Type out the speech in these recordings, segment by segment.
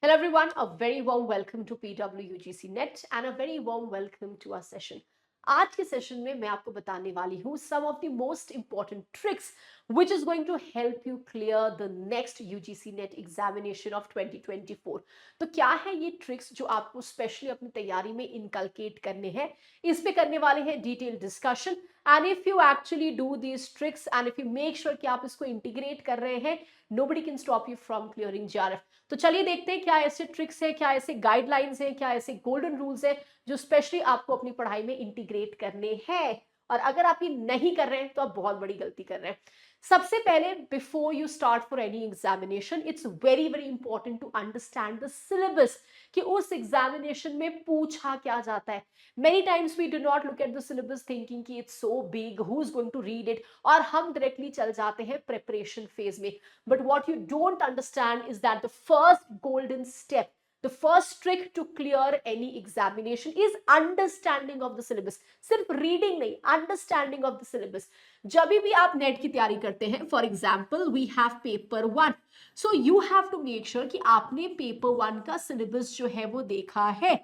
Hello everyone, a very warm welcome to PWUGC Net and a very warm welcome to our session. आज के session में मैं आपको बताने वाली हूँ some of the most important tricks which is going to help you clear the next UGC Net examination of 2024. तो क्या है ये ट्रिक्स जो आपको स्पेशली अपनी तैयारी में इनकलकेट करने हैं, इस पे करने वाले हैं detail discussion and if you actually do these tricks and if you make sure कि आप इसको इंटीग्रेट कर रहे हैं, nobody can stop you from clearing GRF. तो चलिए देखते हैं क्या ऐसे ट्रिक्स है, क्या ऐसे गाइडलाइंस है, क्या ऐसे गोल्डन रूल्स है जो स्पेशली आपको अपनी पढ़ाई में इंटीग्रेट करने हैं। और अगर आप ये नहीं कर रहे हैं तो आप बहुत बड़ी गलती कर रहे हैं। सबसे पहले before you start for any examination it's very very important to understand the syllabus कि उस एग्जामिनेशन में पूछा क्या जाता है। Many times we do not look at the syllabus thinking कि it's so big, who is going to read it, और हम डायरेक्टली चल जाते हैं प्रिपरेशन फेज में। But what you don't understand is that the first golden step, the first trick to clear any examination is understanding of the syllabus. सिर्फ reading नहीं, understanding of the syllabus. जब भी आप net की तैयारी करते हैं, for example, we have paper 1. So you have to make sure कि आपने paper 1 का syllabus जो है वो देखा है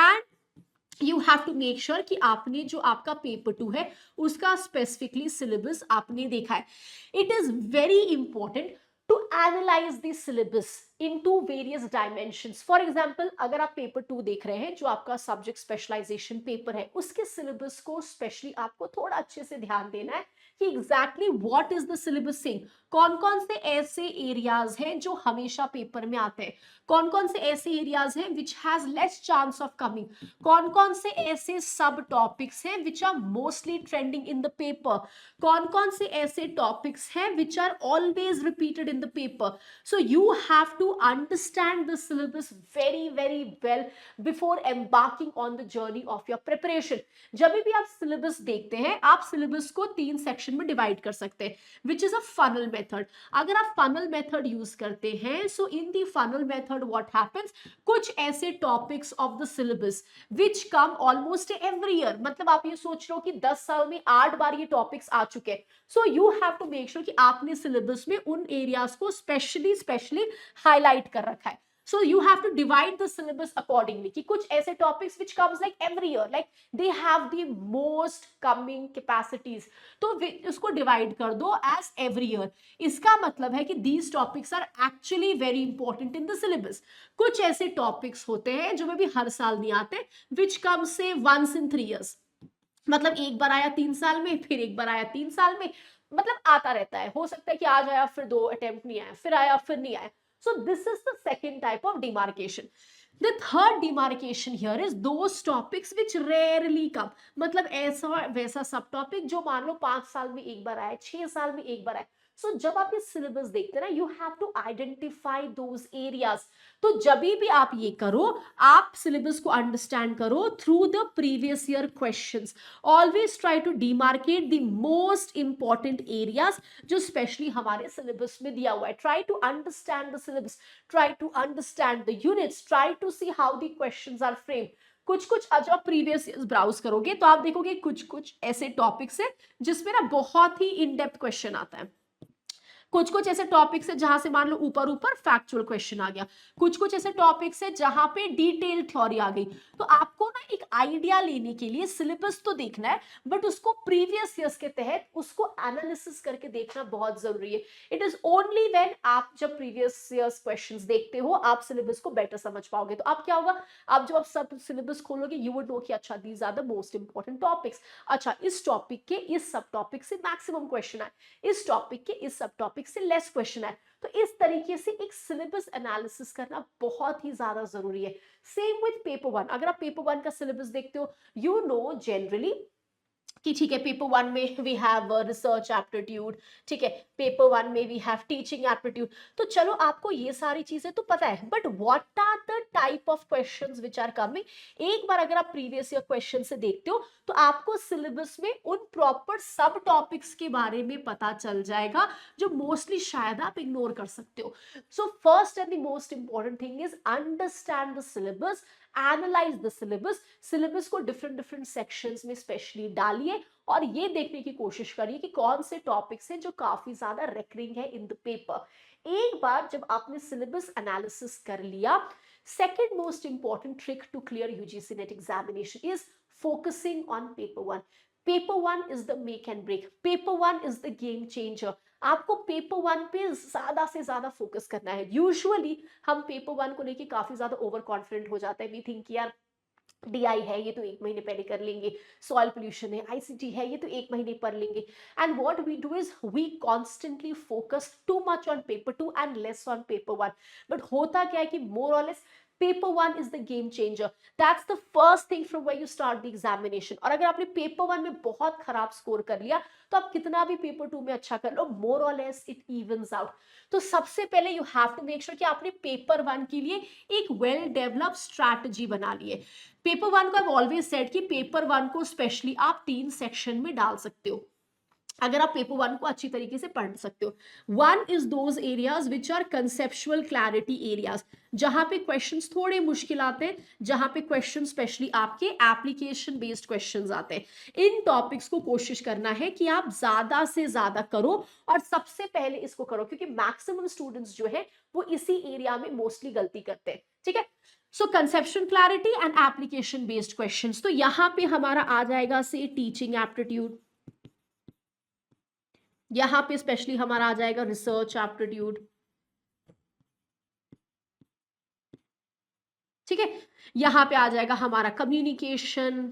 and you have to make sure कि आपने जो आपका पेपर 2 है उसका स्पेसिफिकली सिलेबस आपने देखा है। It is very important to analyse the syllabus into various dimensions. For example, अगर आप पेपर 2 देख रहे हैं जो आपका सब्जेक्ट स्पेशलाइजेशन पेपर है, उसके सिलेबस को स्पेशली आपको थोड़ा अच्छे से ध्यान देना है कि exactly what is the syllabus saying. कौन कौन से ऐसे एरियाज हैं जो हमेशा पेपर में आते हैं, कौन कौन से ऐसे एरियाज हैं which has less chance of coming, कौन कौन से ऐसे सब टॉपिक्स हैं which are mostly trending in the paper, कौन कौन से ऐसे टॉपिक्स हैं which are always repeated in the paper. So you have to understand the syllabus very very well before embarking on the journey of your preparation. जब भी आप syllabus देखते हैं, आप सिलेबस को 3 सेक्शन में डिवाइड कर सकते हैं which is a funnel method. अगर आप फनल मेथड यूज करते हैं, so in the funnel method what happens, कुछ ऐसे topics of the syllabus which come almost every year, मतलब आप ये सोच रहे हो कि 10 साल में 8 बार ये टॉपिक्स आ चुके हैं। So you have to make sure कि आपने सिलेबस में उन एरियाज को स्पेशली हाईलाइट कर रखा है। So you have to divide the syllabus accordingly कि कुछ ऐसे topics which comes like every year, like they have the most coming capacities, तो उसको divide कर दो as every year। इसका मतलब है कि these topics are actually very important in the syllabus। कुछ ऐसे topics होते हैं जो में भी हर साल नहीं आते, which comes say once in 3 years, मतलब एक बार आया 3 साल में, फिर एक बार आया 3 साल में, मतलब आता रहता है। हो सकता है कि आज आया फिर 2 अटेम्प्ट नहीं आया, फिर आया फिर नहीं आया। So this is the second type of demarcation. The third demarcation here is those topics which rarely come, मतलब ऐसा वैसा सब टॉपिक जो मान लो 5 साल में एक बार आए, 6 साल में एक बार आए। सो जब आप ये सिलेबस देखते हैं ना, you have to identify those areas. तो जब भी आप ये करो, आप सिलेबस को अंडरस्टैंड करो through the previous year questions. Always try to demarcate the most important areas जो स्पेशली हमारे सिलेबस में दिया हुआ है। Try to understand the syllabus, try to understand the units, try to see how the questions are framed. कुछ कुछ जब आप प्रीवियस ब्राउज करोगे तो आप देखोगे कुछ कुछ ऐसे टॉपिक्स है जिसमें ना बहुत ही इन डेप्थ क्वेश्चन आता है। कुछ कुछ ऐसे टॉपिक्स है जहां से मान लो ऊपर ऊपर फैक्चुअल क्वेश्चन आ गया, कुछ कुछ ऐसे टॉपिक्स है जहां पे डिटेल थ्योरी आ गई। तो आपको ना एक आइडिया लेने के लिए सिलेबस तो देखना है, बट उसको प्रीवियस ईयर्स के तहत उसको एनालिसिस करके देखना बहुत जरूरी है। इट इज ओनली व्हेन आप जब प्रीवियस ईयर्स क्वेश्चंस देखते हो आप सिलेबस को बेटर समझ पाओगे। तो आप क्या होगा, आप जब आप सब सिलेबस खोलोगे यू वुड नो कि अच्छा these are the most important topics, अच्छा इस टॉपिक के इस सब टॉपिक से मैक्सिमम क्वेश्चन आए, इस टॉपिक के इस सब टॉपिक से लेस क्वेश्चन है। तो इस तरीके से एक सिलेबस एनालिसिस करना बहुत ही ज्यादा जरूरी है। सेम विद पेपर 1, अगर आप पेपर 1 का सिलेबस देखते हो, यू नो जनरली कि ठीक है पेपर 1 में वी हैव रिसर्च एप्टीट्यूड, ठीक है पेपर 1 में वी हैव टीचिंग एप्टीट्यूड। तो चलो आपको ये सारी चीजें तो पता है, but what are the type of questions which are coming. एक बार अगर आप प्रीवियस ईयर क्वेश्चन से देखते हो तो आपको सिलेबस में उन प्रॉपर सब टॉपिक्स के बारे में पता चल जाएगा जो मोस्टली शायद आप इग्नोर कर सकते हो। So first and the most important thing is understand the syllabus, analyse the syllabus. Syllabus को डिफरेंट डिफरेंट सेक्शंस में स्पेशली डालिए और ये देखने की कोशिश करिए कि कौन से टॉपिक्स हैं जो काफी ज्यादा रेकरिंग है इन द पेपर। एक बार जब आपने सिलेबस एनालिसिस कर लिया, second most important trick to clear UGC NET examination is focusing on paper one. Paper one is the make and break, paper one is the game changer. आपको paper one पे ज्यादा से ज्यादा focus करना है। Usually हम paper one को लेके काफी ज्यादा ओवर कॉन्फिडेंट हो जाते हैं, वी थिंक यार डीआई है ये तो एक महीने पहले कर लेंगे, सॉइल पोल्यूशन है, आईसीटी है ये तो एक महीने पर लेंगे। And what we do is we constantly focus too much on paper two and less on paper one. But होता क्या है कि मोर और less paper one is the game changer, that's the first thing from where you start the examination. और अगर आपने paper one में बहुत खराब स्कोर कर लिया तो आप कितना भी पेपर टू में अच्छा कर लो, मोर और लेस इट इवन्स आउट। तो सबसे पहले you have to make sure कि आपने पेपर वन के लिए एक वेल डेवलप्ड स्ट्रैटेजी बना ली है। पेपर वन को आई ऑलवेज सेड कि पेपर वन को स्पेशली आप 3 सेक्शन में डाल सकते हो अगर आप पेपर वन को अच्छी तरीके से पढ़ सकते हो। One is those areas which are conceptual clarity areas, जहां पे क्वेश्चंस थोड़े मुश्किल आते हैं, जहां पे क्वेश्चन स्पेशली आपके एप्लीकेशन बेस्ड क्वेश्चंस आते हैं। इन टॉपिक्स को कोशिश करना है कि आप ज्यादा से ज्यादा करो और सबसे पहले इसको करो, क्योंकि मैक्सिमम स्टूडेंट्स जो है वो इसी एरिया में मोस्टली गलती करते हैं। ठीक है, so conception clarity and application based questions. तो यहां पे हमारा आ जाएगा से टीचिंग एप्टीट्यूड, यहां पे स्पेशली हमारा आ जाएगा रिसर्च एप्टीट्यूड। ठीक है, यहां पे आ जाएगा हमारा कम्युनिकेशन।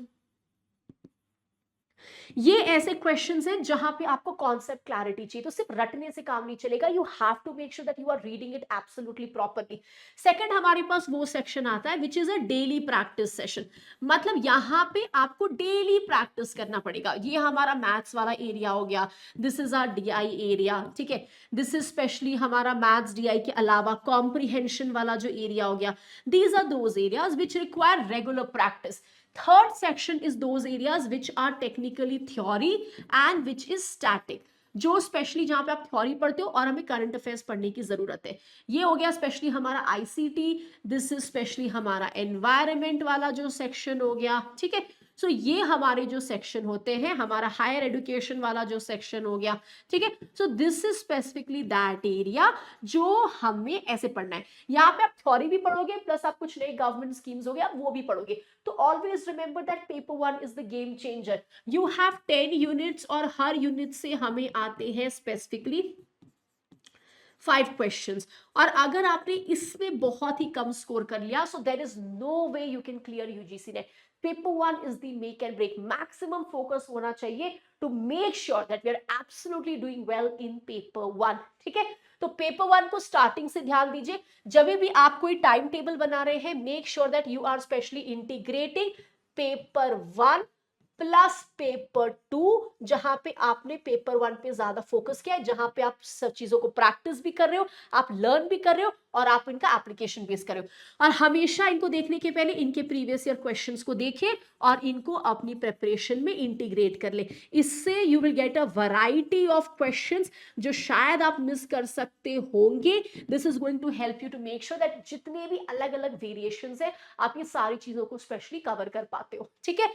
ये ऐसे क्वेश्चंस हैं जहां पे आपको कॉन्सेप्ट क्लैरिटी चाहिए, तो सिर्फ रटने से काम नहीं चलेगा, you have to make sure that you are reading it absolutely properly. Second हमारे पास वो सेक्शन आता है which is a daily practice session, मतलब यहां पे आपको डेली प्रैक्टिस करना पड़ेगा। ये हमारा मैथ्स वाला एरिया हो गया, this is our DI area. ठीक है, दिस इज स्पेशली हमारा मैथ्स डीआई के अलावा कॉम्प्रिहेंशन वाला जो एरिया हो गया, these are those areas which require regular practice. Third section is those areas which are technically theory and which is static, जो स्पेशली जहां पे आप थ्योरी पढ़ते हो और हमें करंट अफेयर्स पढ़ने की जरूरत है। ये हो गया स्पेशली हमारा आईसीटी, दिस इज स्पेशली हमारा एनवायरमेंट वाला जो सेक्शन हो गया। ठीक है, सो ये हमारे जो सेक्शन होते हैं, हमारा हायर एजुकेशन वाला जो सेक्शन हो गया। ठीक है, so this is specifically that area जो हमें ऐसे पढ़ना है। यहाँ पे आप थ्योरी भी पढ़ोगे प्लस आप कुछ नए गवर्नमेंट स्कीम्स हो गया वो भी पढ़ोगे। तो always remember that paper one is the game changer. You have 10 units और हर यूनिट से हमें आते हैं स्पेसिफिकली 5 क्वेश्चंस, और अगर आपने इसमें बहुत ही कम स्कोर कर लिया so there is no way you can clear UGC NET. Paper one is the make and break, maximum focus होना चाहिए to make sure that we are absolutely doing well in paper one. ठीक है, तो paper one को starting से ध्यान दीजिए, जब भी आप कोई टाइम टेबल बना रहे हैं make sure that you are specially integrating paper one plus paper two, जहां पे आपने पेपर वन पे ज्यादा फोकस किया है, जहां पे आप सब चीजों को प्रैक्टिस भी कर रहे हो, आप लर्न भी कर रहे हो और आप इनका एप्लीकेशन बेस कर रहे हो। और हमेशा इनको देखने के पहले इनके प्रीवियस ईयर क्वेश्चंस को देखें और इनको अपनी प्रिपरेशन में इंटीग्रेट कर ले। इससे you will get a variety of questions जो शायद आप मिस कर सकते होंगे। This is going to help you to make sure that जितने भी अलग अलग वेरिएशंस है आप ये सारी चीजों को स्पेशली कवर कर पाते हो। ठीक है,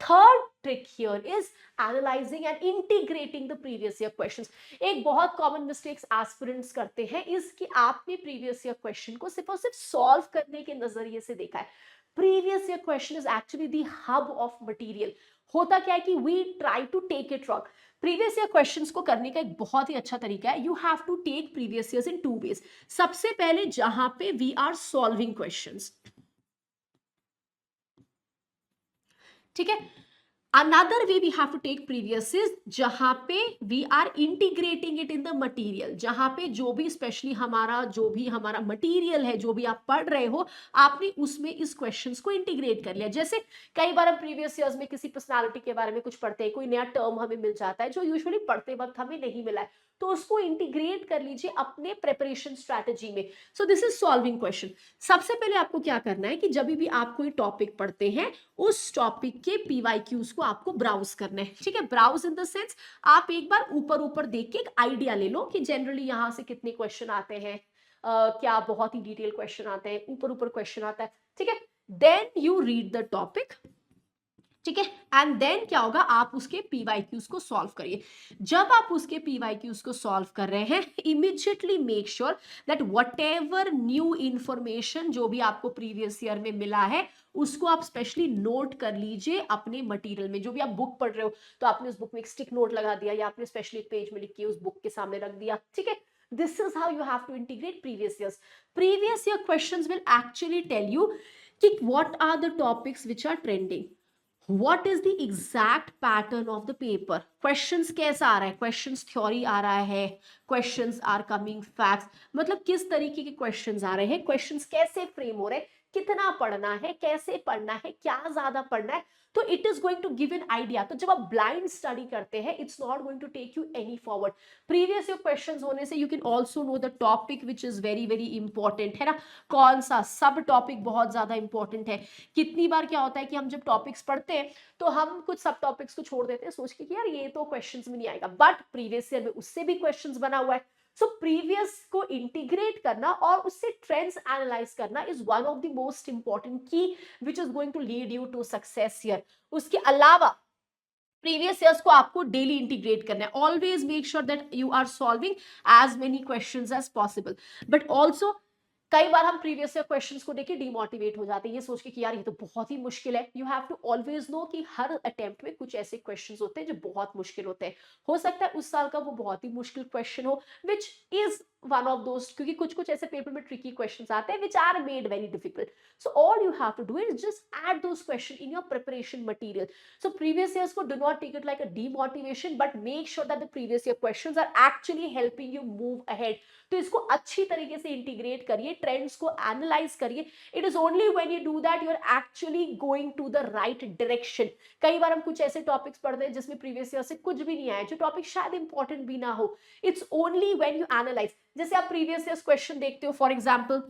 third trick here is analysing and integrating the previous year questions. एक बहुत कॉमन मिस्टेक्स एस्पिरेंट्स करते हैं इस कि आपने प्रीवियस ईयर क्वेश्चन को सिर्फ और सिर्फ सॉल्व करने के नजरिए से देखा है। Previous year question is actually the hub of material. होता क्या है कि we try to take it wrong. Previous year questions को करने का एक बहुत ही अच्छा तरीका है, you have to take previous years in 2 ways. सबसे पहले जहां पे वी आर सॉल्विंग क्वेश्चंस, ठीक है, another way we have to take previous is जहां पे we are integrating it in the material, जहां पे जो भी स्पेशली हमारा मटीरियल है, जो भी आप पढ़ रहे हो आपने उसमें इस क्वेश्चंस को इंटीग्रेट कर लिया। जैसे कई बार हम प्रीवियस ईयर्स में किसी पर्सनालिटी के बारे में कुछ पढ़ते हैं, कोई नया टर्म हमें मिल जाता है जो यूजुअली पढ़ते वक्त हमें नहीं मिला है, तो उसको इंटीग्रेट कर लीजिए अपने प्रिपरेशन स्ट्रैटेजी में। सो दिस इज सॉल्विंग क्वेश्चन। सबसे पहले आपको क्या करना है कि जब भी आप कोई टॉपिक पढ़ते हैं उस टॉपिक के पीवाईक्यूज को आपको ब्राउज करना है। ठीक है, ब्राउज इन द सेंस आप एक बार ऊपर ऊपर देख के एक आइडिया ले लो कि जनरली यहां से कितने क्वेश्चन आते हैं, क्या बहुत ही डिटेल क्वेश्चन आते हैं, ऊपर ऊपर क्वेश्चन आता है। ठीक है, then you read the topic. ठीक है। एंड देन क्या होगा, आप उसके पीवाईक्यूज को सॉल्व करिए। जब आप उसके पीवाईक्यूज को सॉल्व कर रहे हैं, immediately make sure that what ever new information जो भी आपको प्रीवियस ईयर में मिला है उसको आप स्पेशली नोट कर लीजिए अपने मटेरियल में। जो भी आप बुक पढ़ रहे हो तो आपने उस बुक में एक स्टिक नोट लगा दिया या आपने स्पेशली एक पेज में लिख के उस बुक के सामने रख दिया, ठीक है। This is how you have to integrate previous years. Previous year questions will actually tell you कि what are the topics which are trending, what is the exact pattern of the paper, questions कैसा आ रहा है, questions theory आ रहा है, questions are coming facts, मतलब किस तरीके के questions आ रहे हैं, questions कैसे फ्रेम हो रहे हैं, कितना पढ़ना है, कैसे पढ़ना है, क्या ज्यादा पढ़ना है, तो it is going to give an idea. तो जब आप ब्लाइंड स्टडी करते हैं, it's not going to take you any forward. Previous year questions होने से you can also know the topic which is very very important, है ना, कौन सा सब टॉपिक बहुत ज्यादा इंपॉर्टेंट है। कितनी बार क्या होता है कि हम जब टॉपिक्स पढ़ते हैं तो हम कुछ सब टॉपिक्स को छोड़ देते हैं सोच के कि यार ये तो क्वेश्चंस में नहीं आएगा, बट प्रीवियस ईयर में उससे भी क्वेश्चंस बना हुआ है। सो प्रीवियस को इंटीग्रेट करना और उससे ट्रेंड्स एनालाइज करना is one of the most important key which is going to lead you to success here. उसके अलावा प्रीवियस ईयर्स को आपको डेली इंटीग्रेट करना है। Always make sure that you are solving as many questions as possible, but also कई बार हम previous year questions को देख के डिमोटिवेट हो जाते हैं ये सोच के कि यार ये तो बहुत ही मुश्किल है। You have to always know कि हर अटेम्प्ट में कुछ ऐसे क्वेश्चंस होते हैं जो बहुत मुश्किल होते हैं। हो सकता है उस साल का वो बहुत ही मुश्किल क्वेश्चन हो which is one of those, क्योंकि कुछ कुछ ऐसे पेपर में ट्रिकी क्वेश्चंस आते हैं which are made very difficult. So all you have to do is just add those question in your preparation material. So previous years को do not take it like a demotivation, but make sure that the previous year questions are actually helping you move ahead. तो इसको अच्छी तरीके से integrate करिए, trends को analyse करिए। It is only when you do that you are actually going to the right direction. कई बार हम कुछ ऐसे टॉपिक्स पढ़ते हैं जिसमें प्रीवियस ईयर से कुछ भी नहीं आया, जो टॉपिक शायद इंपॉर्टेंट भी ना हो। It's only when you analyse. जैसे आप प्रीवियस ईयर क्वेश्चन देखते हो फॉर एग्जाम्पल,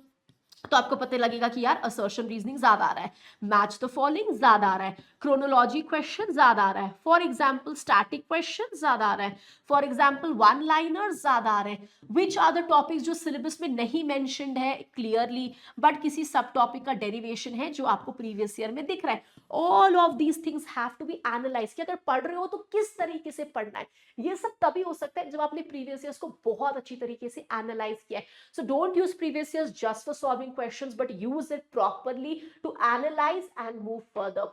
तो आपको पता लगेगा कि यार असर्शन रीजनिंग ज्यादा आ रहा है, मैच द फॉलोइंग ज्यादा आ रहा है, क्रोनोलॉजी क्वेश्चन ज्यादा आ रहा है, फॉर एग्जाम्पल स्टैटिक क्वेश्चन ज्यादा आ रहा है, फॉर एग्जाम्पल वन लाइनर ज्यादा आ रहे हैं। विच आर द टॉपिक्स जो सिलेबस में नहीं मेंशन्ड है क्लियरली, बट किसी सब टॉपिक का डेरिवेशन है जो आपको प्रीवियस ईयर में दिख रहा है। All of these things have to be analyse कि अगर पढ़ रहे हो तो किस तरीके से पढ़ना है। ये सब तभी हो सकता है जब आपने प्रीवियस ईयर्स को बहुत अच्छी तरीके से एनालाइज किया है। So don't use previous years just for solving questions, but use it properly to analyze and move further.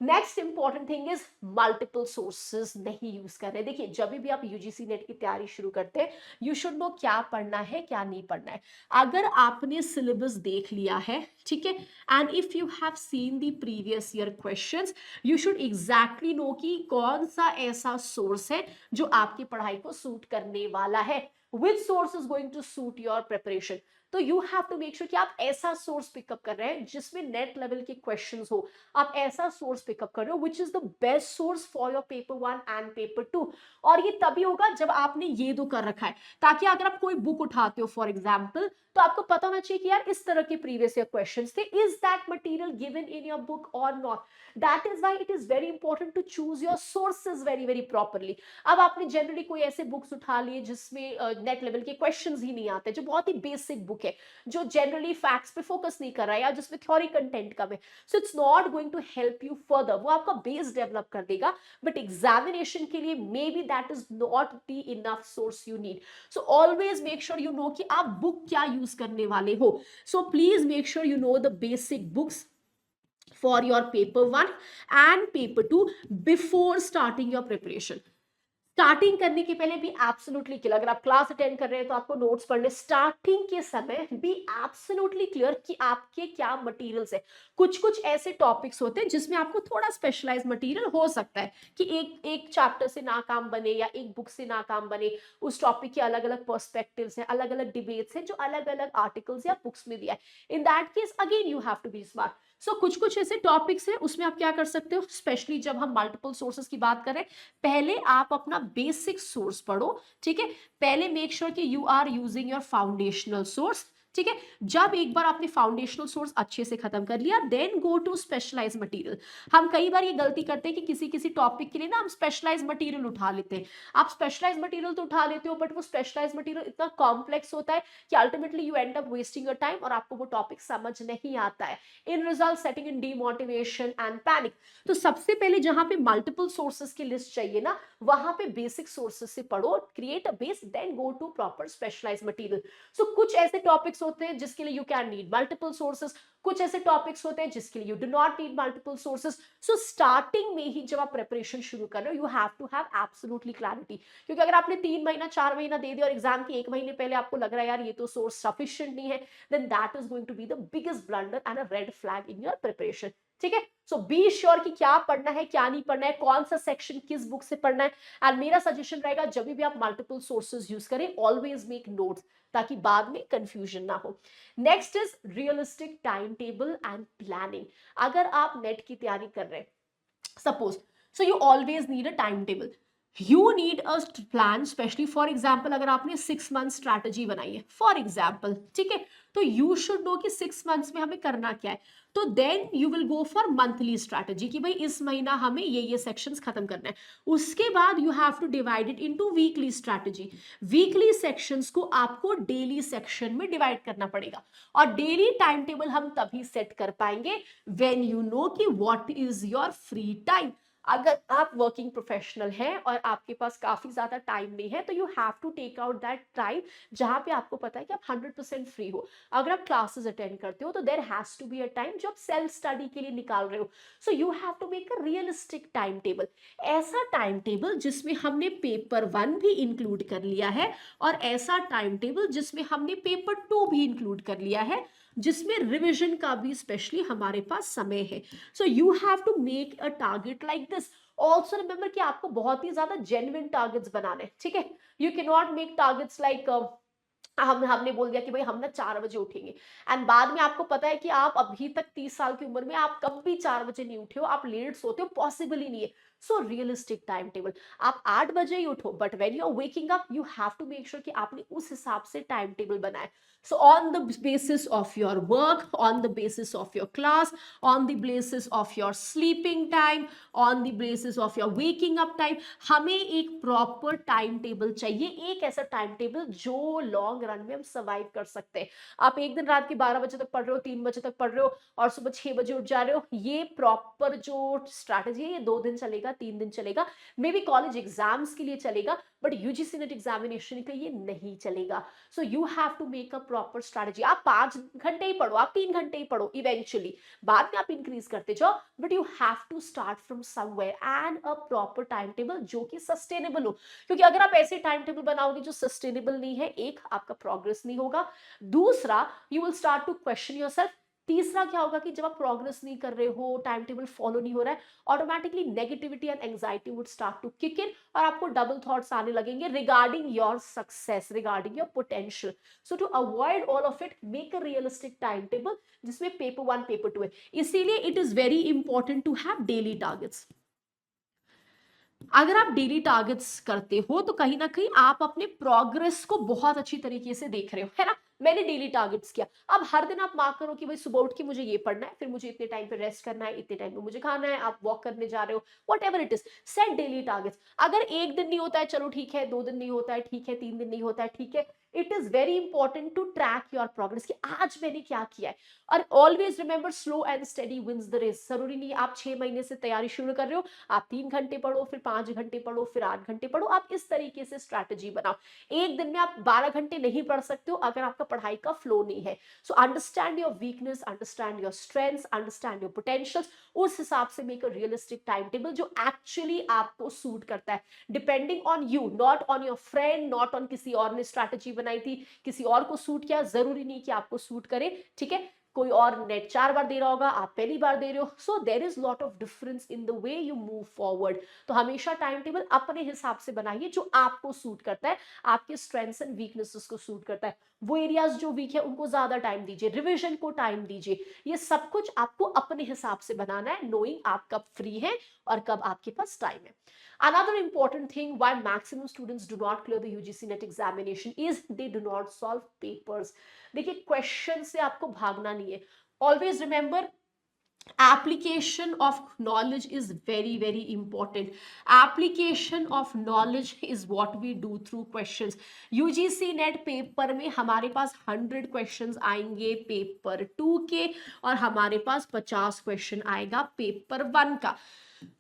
Next important thing is multiple sources नहीं यूज कर रहे। देखिए जब भी आप यूजीसी नेट की तैयारी शुरू करते हैं यू शुड नो क्या पढ़ना है क्या नहीं पढ़ना है। अगर आपने सिलेबस देख लिया है, ठीक है, and if you have seen the previous year questions, you should exactly know कि कौन सा ऐसा सोर्स है जो आपकी पढ़ाई को सूट करने वाला है। Which source is going to suit your preparation. तो you have to make sure कि आप ऐसा सोर्स पिकअप कर रहे हैं जिसमें नेट लेवल के क्वेश्चंस हो। आप ऐसा सोर्स पिकअप कर रहे हो which is the best source for your paper 1 and paper 2। और ये तभी होगा जब आपने ये दो कर रखा है, ताकि अगर आप कोई बुक उठाते हो फॉर एग्जाम्पल तो आपको पता होना चाहिए कि यार इस तरह के प्रीवियस ईयर क्वेश्चंस थे, is that material given in your book और not. That is why it is very important to choose your sources very very properly. अब आपने जनरली कोई ऐसे बुक्स उठा लिए जिसमें नेट लेवल के क्वेश्चंस ही नहीं आते, जो बहुत ही बेसिक बुक है, जो जनरली फैक्ट्स पे फोकस नहीं कर रहा है या जिसमें थ्योरी कंटेंट कम है, so it's not going to help you further. वो आपका बेस डेवलप कर देगा बट एग्जामिनेशन के लिए may be that is not the enough source you need. So always make sure you know कि आप बुक क्या यूज करने वाले हो। सो please make sure you know the basic books for your paper 1 and paper 2 before starting your preparation। Starting करने के पहले भी एब्सोल्युटली क्लियर, अगर आप क्लास अटेंड कर रहे हैं तो आपको नोट्स पढ़ने स्टार्टिंग के समय भी एब्सोल्युटली क्लियर कि आपके क्या मटेरियल्स है। कुछ कुछ ऐसे टॉपिक्स होते हैं जिसमें आपको थोड़ा स्पेशलाइज मटेरियल हो सकता है कि एक चैप्टर से ना काम बने या एक बुक से ना काम बने। उस टॉपिक के अलग अलग पर्सपेक्टिव्स हैं, अलग अलग डिबेट्स हैं जो अलग अलग आर्टिकल्स या बुक्स में दिया है। In that case again you have to be smart. So कुछ कुछ ऐसे टॉपिक्स हैं उसमें आप क्या कर सकते हो, स्पेशली जब हम मल्टीपल सोर्सेज की बात करें, पहले आप अपना बेसिक सोर्स पढ़ो, ठीक है। पहले मेक श्योर कि you are using your foundational source, ठीक है। जब एक बार आपने फाउंडेशनल सोर्स अच्छे से खत्म कर लिया, then go to specialise material. हम कई बार ये गलती करते हैं कि किसी किसी टॉपिक के लिए ना हम स्पेशलाइज मटेरियल उठा लेते हैं। आप स्पेशलाइज मटेरियल तो उठा लेते हो, बट वो स्पेशलाइज मटेरियल इतना कॉम्प्लेक्स होता है कि ultimately you and up wasting your time और आपको वो टॉपिक समझ नहीं आता है, इन result setting in demotivation and panic. तो सबसे पहले जहां पे मल्टीपल सोर्सेस की लिस्ट चाहिए ना, वहां पे बेसिक सोर्सेस से पढ़ो, create a base, then go to proper specialise material. So कुछ ऐसे टॉपिक्स होते हैं जिसके लिए you can need multiple sources, कुछ ऐसे टॉपिक्स होते हैं जिसके लिए you do not need multiple sources. So starting में ही जब आप प्रिपरेशन शुरू कर रहे हो, you have to have absolutely clarity. क्योंकि अगर आपने 3 महीना 4 महीना दे दिया और एग्जाम के 1 महीने पहले आपको लग रहा है यार ये तो सोर्स सफिशिएंट नहीं है, then that is going to be the biggest blunder and a red flag in your preparation. ठीक है। सो बी श्योर कि क्या पढ़ना है क्या नहीं पढ़ना है, कौन सा सेक्शन किस बुक से पढ़ना है। एंड मेरा सजेशन रहेगा जब भी आप मल्टीपल सोर्सेज यूज करें, ऑलवेज मेक नोट्स, ताकि बाद में कंफ्यूजन ना हो। Next is realistic time table and planning. अगर आप नेट की तैयारी कर रहे हैं, suppose, so you always need a time table, you need a plan. Specially for example अगर आपने 6 मंथ स्ट्रैटेजी बनाई है फॉर एग्जाम्पल, ठीक है, तो यू शुड नो कि 6 मंथ्स में हमें करना क्या है। तो then you will go for monthly strategy कि भाई इस महीना हमें ये सेक्शंस खत्म करना है। उसके बाद you have to divide it into weekly strategy. Weekly sections को आपको डेली सेक्शन में डिवाइड करना पड़ेगा। और डेली टाइम टेबल हम तभी सेट कर पाएंगे व्हेन यू नो कि what is your free time. अगर आप वर्किंग प्रोफेशनल हैं और आपके पास काफी ज्यादा टाइम नहीं है, तो you have to take out that time जहां पे आपको पता है कि आप 100% फ्री हो। अगर आप क्लासेस अटेंड करते हो तो there has to be a time जो आप सेल्फ स्टडी के लिए निकाल रहे हो। So you have to make a realistic time table. ऐसा टाइम टेबल जिसमें हमने पेपर 1 भी इंक्लूड कर लिया है, और ऐसा टाइम टेबल जिसमें हमने पेपर 2 भी इंक्लूड कर लिया है, जिसमें रिविजन का भी स्पेशली हमारे पास समय है। So you have to make a target like this. Also remember कि आपको बहुत ही ज्यादा जेन्युइन टारगेट्स बनाने हैं। ठीक है। You can not make targets like हमने बोल दिया कि भाई हम ना 4 बजे उठेंगे, एंड बाद में आपको पता है कि आप अभी तक 30 साल की उम्र में आप कभी 4 बजे नहीं उठे हो, आप लेट सोते हो, पॉसिबल ही नहीं है। सो रियलिस्टिक टाइम टेबल, आप 8 बजे ही उठो, but when you are waking up you have to make sure कि आपने उस हिसाब से टाइम टेबल बनाए। So on the basis of your work, on the basis of your class, on the basis of your sleeping time, on the basis of your waking up time, हमें एक proper time table चाहिए। एक ऐसा time table जो long run में हम survive कर सकते हैं। आप एक दिन रात के 12 बजे तक पढ़ रहे हो, 3 बजे तक पढ़ रहे हो और सुबह 6 बजे उठ जा रहे हो, ये प्रॉपर जो स्ट्रैटेजी है ये 2 दिन चलेगा, 3 दिन चलेगा, मे बी कॉलेज एग्जाम्स के लिए चलेगा, बट यूजीसी नेट एग्जामिनेशन के लिए नहीं चलेगा। So you have to make a proper strategy. आप 5 घंटे ही पढ़ो, आप 3 घंटे ही पढ़ो, इवेंचुअली बाद में आप इंक्रीज करते जाओ, but you have to start from somewhere and a proper time table जो कि सस्टेनेबल हो। क्योंकि अगर आप ऐसे टाइम टेबल बनाओगे जो सस्टेनेबल नहीं है, एक आपका प्रोग्रेस नहीं होगा, दूसरा you will start to question yourself, तीसरा क्या होगा कि जब आप प्रोग्रेस नहीं कर रहे हो, टाइम टेबल फॉलो नहीं हो रहा है, automatically negativity and anxiety would start to kick in, और आपको डबल थॉट्स आने लगेंगे regarding your success, regarding your potential. So to avoid all of it, make a realistic time table जिसमें paper 1 paper 2 है। इसीलिए it is very important to have daily targets. अगर आप daily targets करते हो तो कहीं ना कहीं आप अपने प्रोग्रेस को बहुत अच्छी तरीके से देख रहे हो, है ना। मैंने डेली टारगेट्स किया, अब हर दिन आप मार्क करो कि भाई सुबह उठ के मुझे ये पढ़ना है, फिर मुझे इतने टाइम पे रेस्ट करना है, इतने टाइम पे मुझे खाना है, आप वॉक करने जा रहे हो, what ever it is, set daily targets. अगर एक दिन नहीं होता है चलो ठीक है, 2 दिन नहीं होता है ठीक है, 3 दिन नहीं होता है ठीक है, it is very important to track your progress कि आज मैंने क्या किया है। और always remember slow and steady wins the race. जरूरी नहीं आप 6 महीने से तैयारी शुरू कर रहे हो, आप 3 घंटे पढ़ो, फिर 5 घंटे पढ़ो, फिर 8 घंटे पढ़ो, आप इस तरीके से स्ट्रैटेजी बनाओ। एक दिन में आप 12 घंटे नहीं पढ़ सकते हो अगर आपका पढ़ाई का फ्लो नहीं है। So understand your weakness, understand your strengths, understand your potentials, उस हिसाब से make a realistic time table जो एक्चुअली आपको सूट करता है, depending on you, not on your friend, not on किसी और ने स्ट्रैटेजी बनाई थी, किसी और को सूट किया, जरूरी नहीं कि आपको सूट करे। ठीक है। कोई और नेट 4 बार दे रहा होगा, आप पहली बार दे रहे हो, so there is lot of difference in the way you move forward. तो हमेशा टाइम टेबल अपने हिसाब से बनाइए जो आपको सूट करता है, आपके स्ट्रेंथ्स एंड वीकनेसेस को सूट करता है। वो एरियाज जो वीक है उनको ज्यादा टाइम दीजिए, रिविजन को टाइम दीजिए। ये सब कुछ आपको अपने हिसाब से बनाना है, नोइंग आप कब फ्री हैं और कब आपके पास टाइम है। Another important thing why maximum students do not clear the UGC NET examination is they do not solve papers. देखिए क्वेश्चन से आपको भागना नहीं है, always remember application of knowledge is very important. Application of knowledge is what we do through questions. UGC net paper में हमारे पास 100 questions आएंगे paper 2 के, और हमारे पास 50 क्वेश्चन आएगा पेपर 1 का।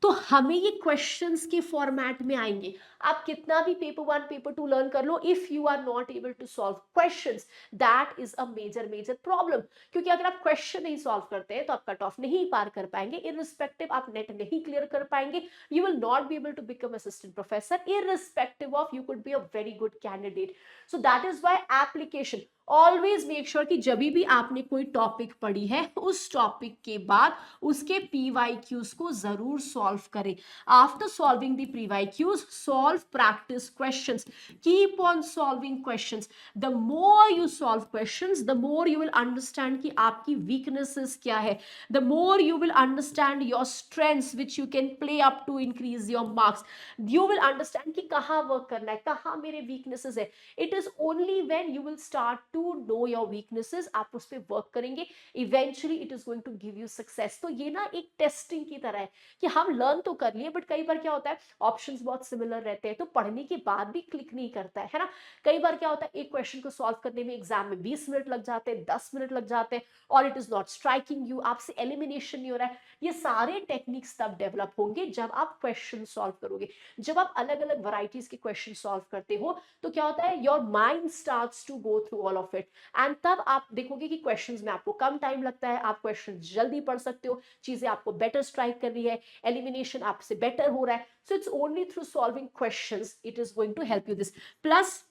तो हमें ये क्वेश्चंस के फॉर्मेट में आएंगे। आप कितना भी पेपर 1 पेपर 2 लर्न कर लो, if you are not able to solve questions, that is a major problem. क्योंकि अगर आप क्वेश्चन नहीं सॉल्व करते हैं तो आप कट ऑफ नहीं पार कर पाएंगे, इररिस्पेक्टिव आप नेट नहीं क्लियर कर पाएंगे, you will not be able to become assistant professor, irrespective of you could be a very good candidate. So that is why application, always make sure कि जब भी आपने कोई टॉपिक पढ़ी है उस टॉपिक के बाद उसके PYQs को जरूर सॉल्व करें। After solving the PYQs, solve practice questions, keep on solving questions. The more you solve questions, the more you will understand कि आपकी वीकनेसेस क्या है, the more you will understand your strengths which you can play up to increase your marks. You will understand कि कहाँ work करना है, कहाँ मेरे वीकनेसेस है। It is only when you will start to know your weaknesses, आप उस पर वर्क करेंगे, eventually it is going to give you success. तो ये ना एक टेस्टिंग की तरह है कि हम लर्न तो कर लिए, बट कई बार क्या होता है ऑप्शंस बहुत सिमिलर रहते हैं, तो पढ़ने के बाद भी क्लिक नहीं करता है ना। कई बार क्या होता है एक क्वेश्चन को सॉल्व करने में एग्जाम में 20 मिनट लग जाते हैं, 10 मिनट लग जाते हैं, और it is not striking you, आपसे एलिमिनेशन नहीं हो रहा है। ये सारे टेक्निक्स तब डेवलप होंगे जब आप क्वेश्चन सॉल्व करोगे। जब आप अलग अलग वैरायटीज के क्वेश्चन सॉल्व करते हो तो क्या होता है, your mind starts to go through all of it, and तब आप देखोगे कि क्वेश्चंस में आपको कम टाइम लगता है, आप क्वेश्चन जल्दी पढ़ सकते हो, चीजें आपको बेटर स्ट्राइक कर रही है, एलिमिनेशन आपसे बेटर हो रहा है। So it's only through solving questions it is going to help you this. Plus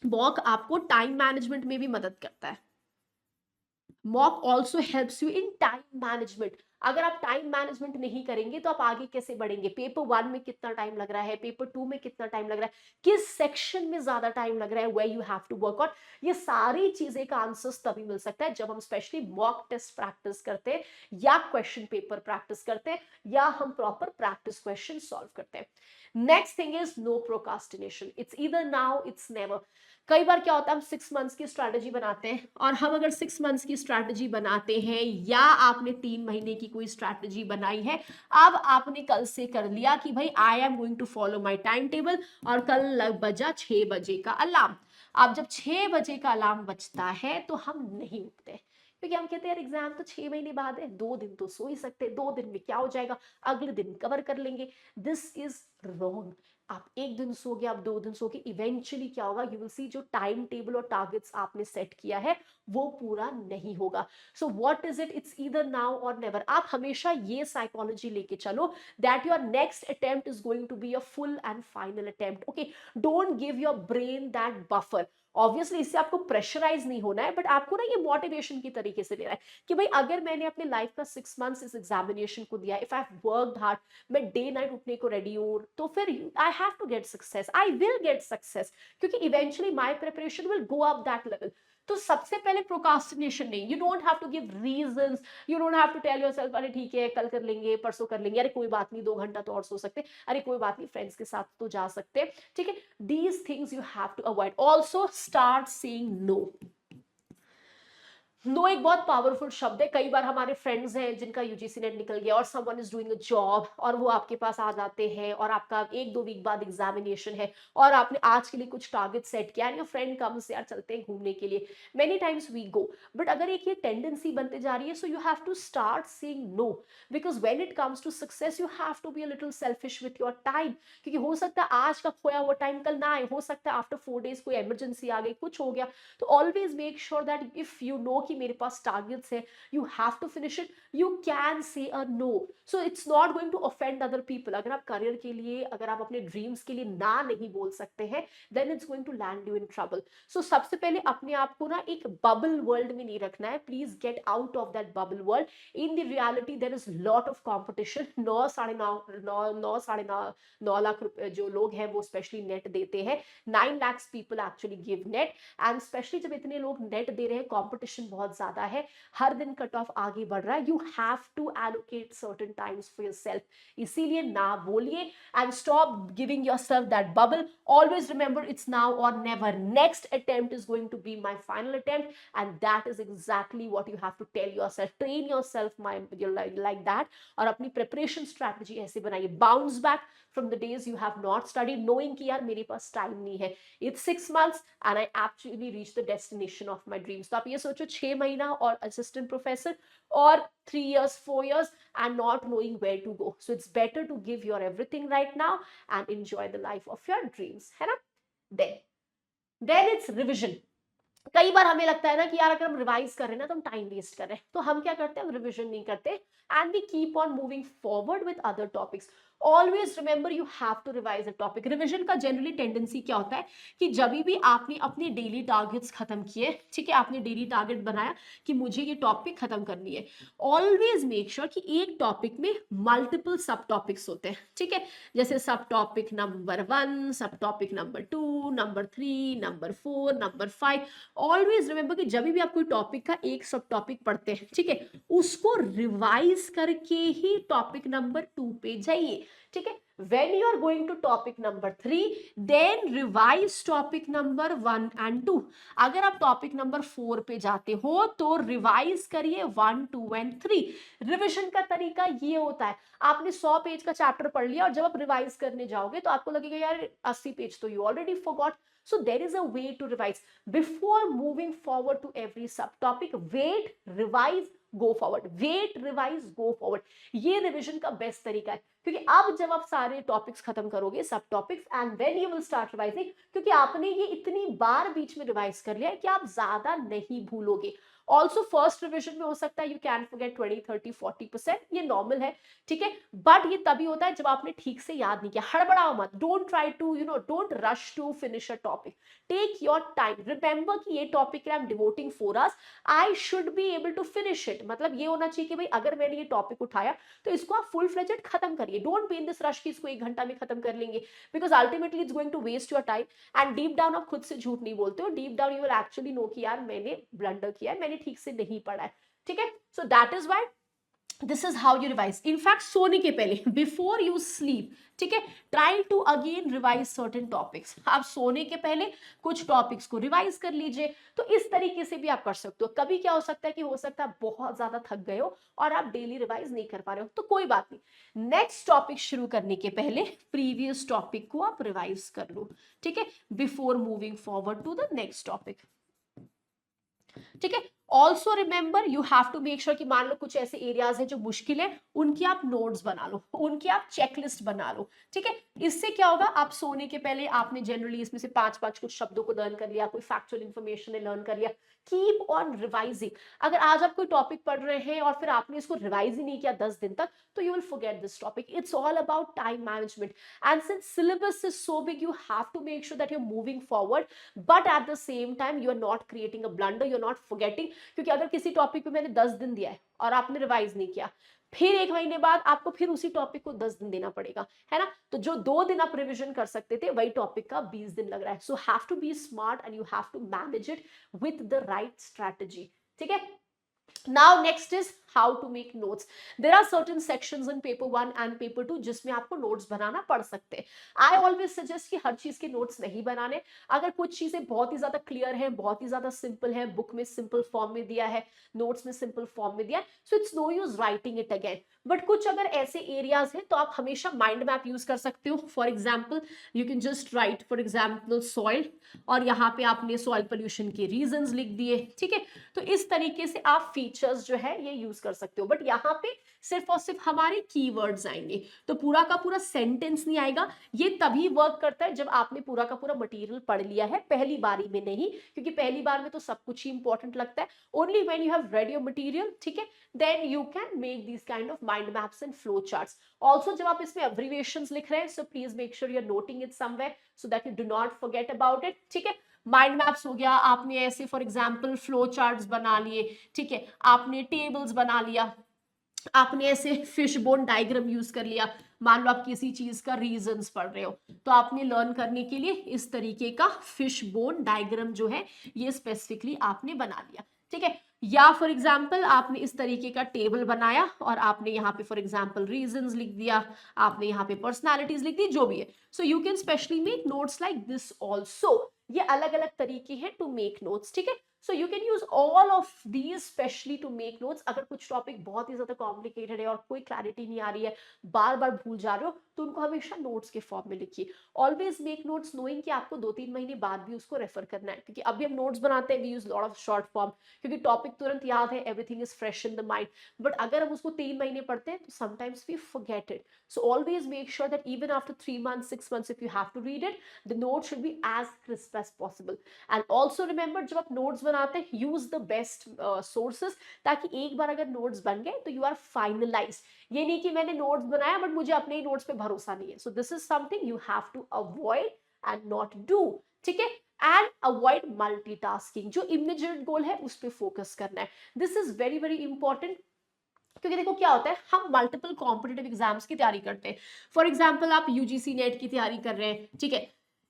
mock आपको टाइम मैनेजमेंट में भी मदद करता है। Mock also helps you in time management. अगर आप टाइम मैनेजमेंट नहीं करेंगे तो आप आगे कैसे बढ़ेंगे, पेपर 1 में कितना टाइम लग रहा है, पेपर 2 में कितना टाइम लग रहा है, किस सेक्शन में ज्यादा टाइम लग रहा है, where you have to work on. ये सारी चीजें का आंसर्स तभी मिल सकता है जब हम स्पेशली मॉक टेस्ट प्रैक्टिस करते हैं, या क्वेश्चन पेपर प्रैक्टिस करते हैं, या हम प्रॉपर प्रैक्टिस क्वेश्चन सॉल्व करते हैं। Next thing is no procrastination, it's either now it's never. कई बार क्या होता है हम 6 मंथ्स की स्ट्रैटेजी बनाते हैं, और हम अगर 6 मंथ्स की स्ट्रैटेजी बनाते हैं, या आपने 3 महीने की कोई स्ट्रैटेजी बनाई है, अब आपने कल से कर लिया कि भाई I am going to follow my time table, और कल बजा 6 बजे का अलार्म। अब जब 6 बजे का अलार्म बजता है तो हम नहीं उठते, क्योंकि हम कहते हैं यार एग्जाम तो 6 महीने बाद है, 2 दिन तो सो ही सकते, 2 दिन में क्या हो जाएगा, अगले दिन कवर कर लेंगे। This is wrong. आप एक दिन सोगे, आप 2 दिन सोगे, इवेंचुअली क्या होगा, यू विल सी जो टाइम टेबल और टारगेट्स आपने सेट किया है वो पूरा नहीं होगा। So what is it, it's either now और नेवर। आप हमेशा ये साइकोलॉजी लेके चलो that your next attempt is going to be a full and final attempt. Okay, don't give your brain that buffer. Obviously इससे आपको प्रेशराइज नहीं होना है, बट आपको ना ये मोटिवेशन की तरीके से लेना है कि भाई अगर मैंने अपने लाइफ का 6 मंथ्स इस एग्जामिनेशन को दिया, if I have worked hard, मैं डे नाइट उठने को रेडी हूं, तो फिर I have to get success, I will get success, क्योंकि eventually my preparation will go up that level. तो सबसे पहले प्रोकास्टिनेशन नहीं, you don't have to give reasons, you don't have to tell yourself अरे ठीक है कल कर लेंगे, परसों कर लेंगे, अरे कोई बात नहीं 2 घंटा तो और सो सकते, अरे कोई बात नहीं फ्रेंड्स के साथ तो जा सकते, ठीक है। these things you have to avoid. Also start saying no. No एक बहुत पावरफुल शब्द है। कई बार हमारे फ्रेंड्स हैं जिनका यूजीसी नेट निकल गया और someone is doing a job, और वो आपके पास आ जाते हैं, और आपका 1-2 वीक बाद एग्जामिनेशन है, और आपने आज के लिए कुछ टारगेट सेट किया, एंड योर फ्रेंड कम्स यार चलते हैं घूमने के लिए, many times we go. But अगर एक ये टेंडेंसी बनते जा रही है, so you have to start saying no, because when it comes to success you have to be a little selfish with your time. क्योंकि हो सकता है आज का खोया हुआ टाइम कल ना आए, हो सकता है आफ्टर 4 days कोई इमरजेंसी आ गई, कुछ हो गया। तो always make sure that if you know कि मेरे पास टारगेट्स है, you have to finish it, you can say a no. So it's not going to offend other people. अगर आप करियर के लिए, अगर आप अपने ड्रीम्स के लिए ना नहीं बोल सकते हैं, then it's going to land you in trouble. So सबसे पहले अपने आप को ना एक बबल वर्ल्ड में नहीं रखना है. Please get out of that bubble world. In the reality there is lot of competition. 9 lakh जो लोग हैं वो स्पेशली नेट देते हैं. 9 lakhs people actually give net. And specially जब इतने लोग नेट दे रहे हैं, कॉम्पिटिशन बहुत ज्यादा है, हर दिन कट ऑफ आगे बढ़ रहा है. You have to allocate certain times for yourself. इसीलिए ना बोलिए and stop giving yourself that bubble. Always remember it's now और never. Next attempt is going to be my final attempt, and that is exactly what you have to tell yourself. Train yourself like that. और अपनी preparation strategy ऐसे बनाइए. Bounce back from the days you have not studied, knowing कि यार मेरे पास time नहीं है. It's 6 months and I actually reached the destination of my dreams. तो आप ये सोचो 6 महीना और assistant professor और 3 years, 4 years and not knowing where to go. So it's better to give your everything right now and enjoy the life of your dreams. है ना? Then it's revision. कई बार हमें लगता है ना कि यार अगर हम रिवाइज कर रहे हैं ना तो हम टाइम वेस्ट कर रहे हैं. तो हम क्या करते हैं, हम रिविजन नहीं करते and we keep on moving forward with other topics. Always remember you have to revise a topic. Revision का जनरली टेंडेंसी क्या होता है कि जब भी आपने अपने डेली टारगेट्स खत्म किए, ठीक है, आपने डेली टारगेट बनाया कि मुझे ये टॉपिक खत्म करनी है, ऑलवेज मेक श्योर कि एक टॉपिक में मल्टीपल सब टॉपिक्स होते हैं. ठीक है, जैसे सब टॉपिक नंबर 1, सब topic number 2, number 3, number 4, number 5. Always remember कि जब भी आप कोई टॉपिक का एक सब टॉपिक पढ़ते हैं, ठीक है, उसको रिवाइज करके ही टॉपिक नंबर 2 पे जाइए. ठीक है, when you are going to topic number 3, then revise topic number 1 and 2. अगर आप टॉपिक नंबर 4 पे जाते हो तो रिवाइज करिए 1, 2 and 3. रिविजन का तरीका ये होता है, आपने 100 पेज का चैप्टर पढ़ लिया और जब आप रिवाइज करने जाओगे तो आपको लगेगा यार 80 पेज तो you already forgot. So there is a way to revise. Before moving forward to every subtopic, wait, revise, go forward. Wait, revise, go forward. ये रिविजन का बेस्ट तरीका है, क्योंकि अब जब आप सारे टॉपिक्स खत्म करोगे, सब topics, and when you will start revising, क्योंकि आपने ये इतनी बार बीच में रिवाइज कर लिया है कि आप ज्यादा नहीं भूलोगे. ऑल्सो फर्स्ट रिविजन में हो सकता है यू कैन फॉरगेट 20, 30, 40%, ये नॉर्मल है. ठीक है, बट ये तभी होता है जब आपने ठीक से याद नहीं किया. हड़बड़ाओ मत. Don't try to don't rush to finish a topic. Take your time. Remember कि ये topic I am devoting 4 hours, I should be able to finish it. मतलब ये होना चाहिए कि भाई अगर मैंने ये टॉपिक उठाया तो इसको आप फुल फ्लेजेड खत्म करिए. Don't be in this rush कि इसको 1 घंटा में खत्म कर लेंगे, because ultimately it's going to waste your time. And deep down आप खुद से झूठ नहीं बोलते हो. Deep down you will actually know कि यार मैंने ब्लंडर किया है, मैंने ठीक से नहीं पढ़ा है. ठीक है, so that is why this is how you revise. In fact सोने के पहले, बिफोर यू स्लीप, ठीक है, try to again revise certain topics. आप सोने के पहले कुछ टॉपिक्स को रिवाइज कर लीजिए. तो इस तरीके से भी आप कर सकते हो. कभी क्या हो सकता है कि हो सकता है बहुत ज्यादा थक गए हो और आप डेली रिवाइज नहीं कर पा रहे हो, तो कोई बात नहीं. नेक्स्ट टॉपिक शुरू करने के पहले प्रीवियस टॉपिक को आप रिवाइज कर लो. ठीक है, before moving forward to the next topic. ठीक है, also remember you have to make sure कि मान लो कुछ ऐसे एरियाज है जो मुश्किल है, उनकी आप नोट्स बना लो, उनकी आप चेकलिस्ट बना लो. ठीक है, इससे क्या होगा, आप सोने के पहले आपने जनरली इसमें से 5 कुछ शब्दों को लर्न कर लिया, कोई फैक्चुअल इंफॉर्मेशन है लर्न कर लिया. Keep on revising. अगर आज आप कोई टॉपिक पढ़ रहे हैं और फिर आपने इसको रिवाइज ही नहीं किया 10 दिन तक, तो you will forget this topic. It's all about time management, and since syllabus is so big you have to make sure that you are moving forward, but at the same time you are not creating a blunder, you are not forgetting. क्योंकि अगर किसी topic पे मैंने 10 दिन दिया है और आपने रिवाइज नहीं किया, फिर 1 महीने बाद आपको फिर उसी टॉपिक को 10 दिन देना पड़ेगा, है ना. तो जो 2 दिन आप रिवीजन कर सकते थे, वही टॉपिक का 20 दिन लग रहा है. So have to be smart and you have to manage it with the right strategy. ठीक है, now next is how to make notes. There are certain sections in paper 1 and paper 2 जिसमें आपको notes बनाना पड़ सकते हैं. I always suggest कि हर चीज के नोट्स नहीं बनाने. अगर कुछ चीजें बहुत ही ज्यादा क्लियर है, बहुत ही ज्यादा सिंपल है, बुक में सिंपल फॉर्म में दिया है, नोट्स में सिंपल फॉर्म में दिया है, so it's no use writing it again. But कुछ अगर ऐसे एरियाज हैं तो आप हमेशा माइंड मैप यूज कर सकते हो. For example you can just right for example soil, और यहाँ पे आपने सॉइल पोल्यूशन के रीजंस लिख दिए. ठीक है, तो इस तरीके से आप फीचर्स जो है ये यूज कर सकते हो, बट यहाँ पे सिर्फ और सिर्फ हमारे कीवर्ड्स आएंगे, तो पूरा का पूरा सेंटेंस नहीं आएगा। ये तभी वर्क करता है जब आपने पूरा का पूरा मटेरियल पढ़ लिया है, पहली बारी में नहीं, क्योंकि पहली बार में तो सब कुछ ही इंपॉर्टेंट लगता है। Only when you have read your material, ठीक है, then you can make this kind of mind maps and flow charts. Also जब आप इसमें अब्रिविएशंस लिख रहे हैं, so please make sure you are noting it somewhere so that you do not forget about it, ठीक है। Mind maps हो गया, आपने ऐसे फॉर एग्जाम्पल फ्लो चार्ट्स बना लिए, ठीक है, आपने टेबल्स बना लिया, आपने ऐसे फिश बोन डायग्राम यूज कर लिया। मान लो आप किसी चीज का रीजंस पढ़ रहे हो, तो आपने लर्न करने के लिए इस तरीके का फिश बोन डायग्राम जो है ये स्पेसिफिकली आपने बना लिया, ठीक है। या फॉर एग्जाम्पल आपने इस तरीके का टेबल बनाया और आपने यहाँ पे फॉर एग्जाम्पल रीजंस लिख दिया, आपने यहाँ पे पर्सनालिटीज लिख दी, जो भी है। So you can specially make notes like this also. ये अलग अलग तरीके हैं टू मेक नोट्स, ठीक है। So you can use all of these specially to make notes. अगर कुछ टॉपिक बहुत ही ज्यादा कॉम्प्लिकेटेड है और कोई क्लैरिटी नहीं आ रही है, बार बार भूल जा रहे हो, तो उनको हमेशा नोट्स के फॉर्म में लिखिए। ऑलवेज मेक नोट्स नोइंग कि आपको 2-3 महीने बाद भी उसको रेफर करना है, क्योंकि अभी हम नोट्स बनाते हैं, we use lot of short form, क्योंकि टॉपिक तुरंत याद है, everything is fresh in the mind. But अगर हम उसको 3 महीने पढ़ते हैं तो sometimes we forget it. So always make sure that even after 3 months 6 months if you have to read it, the note should be as crisp as possible. And also remember, जब आप notes बनाते हैं, use the best sources, ताकि एक बार अगर notes बन गए तो यू आर फाइनलाइज। ये नहीं कि मैंने नोट्स बनाया बट मुझे अपने ही नोट्स पे भरोसा नहीं है। So this is something you have to avoid and not do, ठीक है। एंड अवॉइड मल्टीटास्किंग, जो इमीडिएट गोल है उस पर फोकस करना है। This is very very important, क्योंकि देखो क्या होता है, हम मल्टीपल कॉम्पिटिटिव एग्जाम्स की तैयारी करते हैं। फॉर एग्जाम्पल आप यूजीसी नेट की तैयारी कर रहे हैं, ठीक है,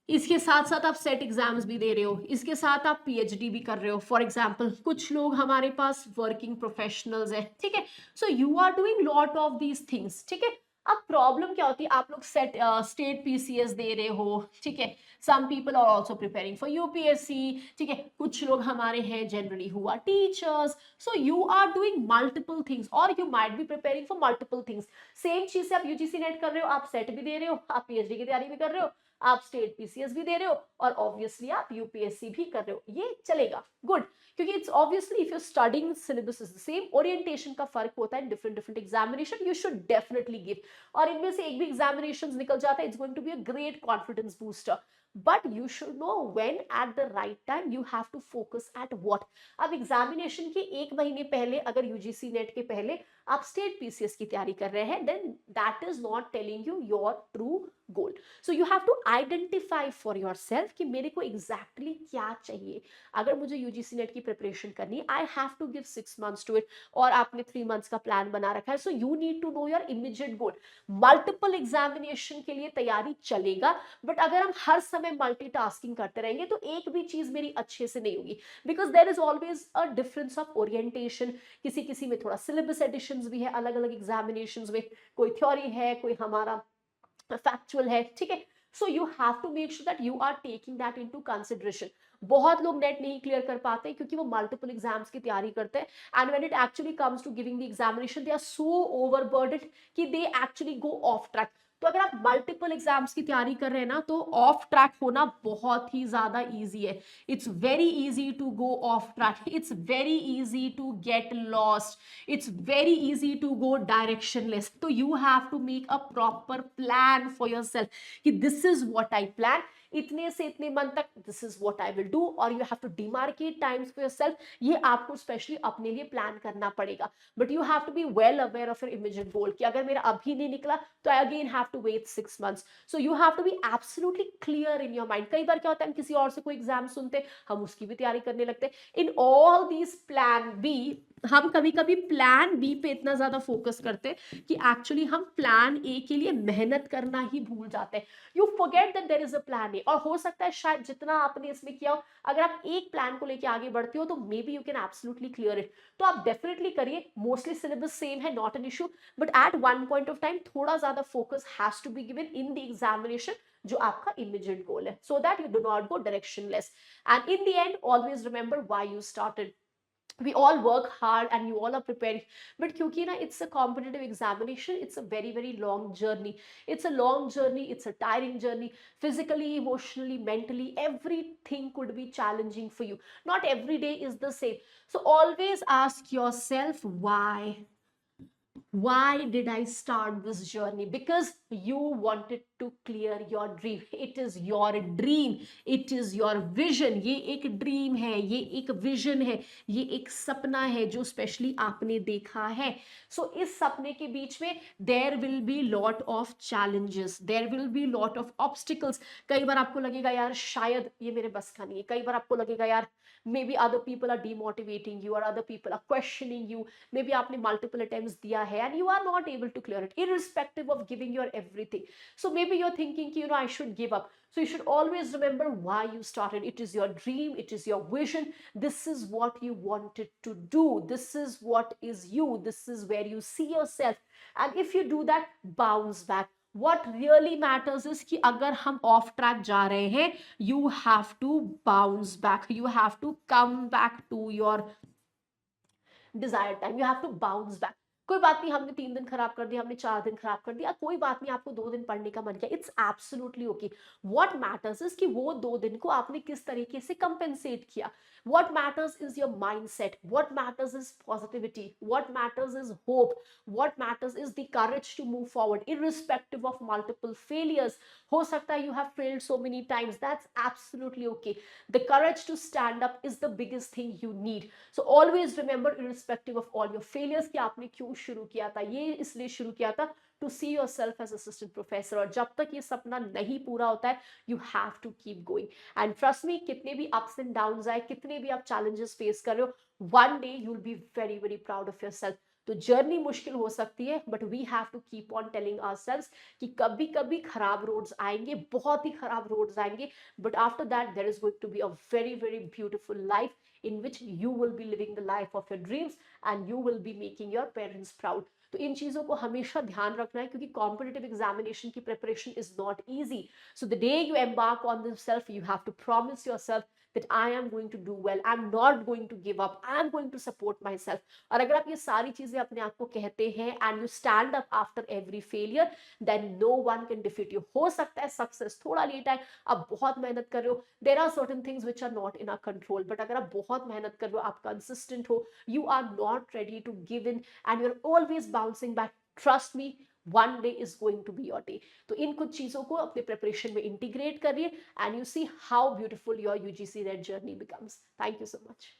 इसके साथ साथ आप सेट एग्जाम्स भी दे रहे हो, इसके साथ आप पीएचडी भी कर रहे हो। फॉर एग्जाम्पल कुछ लोग हमारे पास वर्किंग प्रोफेशनल्स है, ठीक है। So you are doing lot of these things, ठीक है। अब प्रॉब्लम क्या होती है, आप लोग स्टेट पीसीएस दे रहे हो, ठीक है, some people are also preparing for UPSC, ठीक है, कुछ लोग हमारे हैं generally who are teachers. So you are doing multiple things और you might be preparing for multiple things. Same चीज से आप यूजीसी नेट कर रहे हो, आप सेट भी दे रहे हो, आप पीएचडी की तैयारी भी कर रहे हो, आप स्टेट पीसीएस भी दे रहे हो, और ऑब्वियसली आप यूपीएससी भी कर रहे हो, ये चलेगा, गुड। क्योंकि it's obviously if you studying syllabus is the same, orientation का फर्क होता है, different different examination you should definitely give, और इनमें से एक भी एग्जामिनेशन निकल जाता है, it's going to be a great confidence booster. But you should know when at the right time you have to focus at what. अब examination के 1 महीने पहले अगर यूजीसी नेट के पहले आप स्टेट पीसीएस की तैयारी कर रहे हैं, then that is not telling you your true goal. So you have to identify for yourself कि मेरे को एग्जैक्टली क्या चाहिए। अगर मुझे यूजीसी नेट की प्रिपरेशन करनी, I have to give 6 months to it, और आपने 3 months का प्लान बना रखा है। So you need to know your immediate goal. Multiple examination के लिए तैयारी चलेगा, बट अगर हम हर समय मल्टीटास्किंग करते रहेंगे तो एक भी चीज मेरी अच्छे से नहीं होगी, because there is always a difference of orientation. किसी किसी में थोड़ा सिलेबस एडिशंस भी है, अलग अलग एग्जामिनेशंस में कोई थ्योरी है, कोई हमारा फैक्चुअल है, ठीक है। So you have to make sure that you are taking that into consideration. बहुत लोग नेट नहीं क्लियर कर पाते क्योंकि वो मल्टीपल एग्जाम्स की तैयारी करते हैं, and when it actually comes to giving the examination they are so overburdened कि they actually go off track. तो अगर आप मल्टीपल एग्जाम्स की तैयारी कर रहे हैं ना, तो ऑफ ट्रैक होना बहुत ही ज्यादा इजी है। It's very easy to go off track, it's very easy to get lost, it's very easy to go directionless. So you have to make a proper plan for yourself कि this is what I plan, इतने से इतने month तक this is what I will do, और you have to demarcate times for yourself. ये आपको specially अपने लिए प्लान करना पड़ेगा, but you have to be well aware of your immediate goal कि अगर मेरा अभी नहीं निकला तो I again have to wait 6 months. So you have to be absolutely clear in your mind. कई बार क्या होता है, हम किसी और से कोई एग्जाम सुनते, हम उसकी भी तैयारी करने लगते हैं। In all these plan B, हम कभी कभी प्लान बी पे इतना ज्यादा फोकस करते हैं कि एक्चुअली हम प्लान ए के लिए मेहनत करना ही भूल जाते हैं। You forget that there is a plan A, और हो सकता है शायद जितना आपने इसमें किया हो, अगर आप एक प्लान को लेके आगे बढ़ते हो तो maybe you can absolutely clear it. तो आप डेफिनेटली करिए, मोस्टली सिलेबस सेम है, not an issue, but at one point of time थोड़ा ज्यादा focus has to be given in the examination जो आपका इमीडिएट गोल है, so that you do not go directionless. And in the end always remember why you started. we all work hard and you all are preparing, but kyunki na it's a competitive examination, it's a very very long journey. It's a long journey, it's a tiring journey, physically, emotionally, mentally, everything could be challenging for you. Not every day is the same. So always ask yourself, why did I start this journey? Because you wanted to clear your dream. It is your dream, it is your vision. ये एक dream है, ये एक vision है, ये एक सपना है जो स्पेशली आपने देखा है. सो इस सपने के बीच में there will be lot of challenges, there will be lot of obstacles. कई बार आपको लगेगा यार शायद ये मेरे बस का नहीं है, कई बार आपको लगेगा यार maybe other people are demotivating you or other people are questioning you, maybe आपने multiple attempts दिया है and you are not able to clear it irrespective of giving your everything. So maybe you're thinking you know I should give up. So you should always remember why you started. It is your dream, it is your vision, this is what you wanted to do, this is what is you, this is where you see yourself. And if you do that, bounce back. What really matters is कि अगर हम off track जा रहे हैं, you have to bounce back, you have to come back to your desired time, you have to bounce back. कोई बात नहीं, हमने 3 दिन खराब कर दिया, हमने 4 दिन खराब कर दिया, कोई बात नहीं, आपको 2 दिन पढ़ने का मन किया, it's absolutely okay. What matters is कि वो 2 दिन को आपने किस तरीके से कंपेंसेट किया. What matters is your mindset, what matters is positivity, what matters is hope, what matters is the courage to move forward irrespective of multiple failures. हो सकता है you have failed so many times, that's absolutely okay. The courage to stand up is the biggest thing you need. So always remember irrespective of all your failures कि आपने क्यों शुरू किया था. ये इसलिए शुरू किया था to see yourself as assistant professor. और जब तक ये सपना नहीं पूरा होता है, you have to keep going. And trust me, कितने भी ups and downs आए, कितने भी आप challenges face कर रहे हो, one day you'll be very very proud of yourself. तो जर्नी मुश्किल हो सकती है, but we have to keep on telling ourselves कि कभी कभी खराब रोड्स आएंगे, बहुत ही खराब रोड्स आएंगे, but after that there is going to be a very very beautiful life in which you will be living the life of your dreams and you will be making your parents proud. तो इन चीजों को हमेशा ध्यान रखना है क्योंकि competitive examination की preparation is not easy. So the day you embark on this self, you have to promise yourself that I am going to do well, I'm not going to give up, I am going to support myself. और अगर आप ये सारी चीजें अपने आप को कहते हैं and you stand up after every failure, then no one can defeat you. हो सकता है सक्सेस थोड़ा लेट आए, आप बहुत मेहनत कर रहे हो, there are certain things which are not in our control, but अगर आप बहुत मेहनत कर रहे हो, आप consistent हो, you are not ready to give in and you're always bouncing back, trust me, one day is going to be your day. तो इन कुछ चीजों को अपने प्रिपरेशन में इंटीग्रेट करिए and you see how beautiful your UGC NET journey becomes. Thank you so much.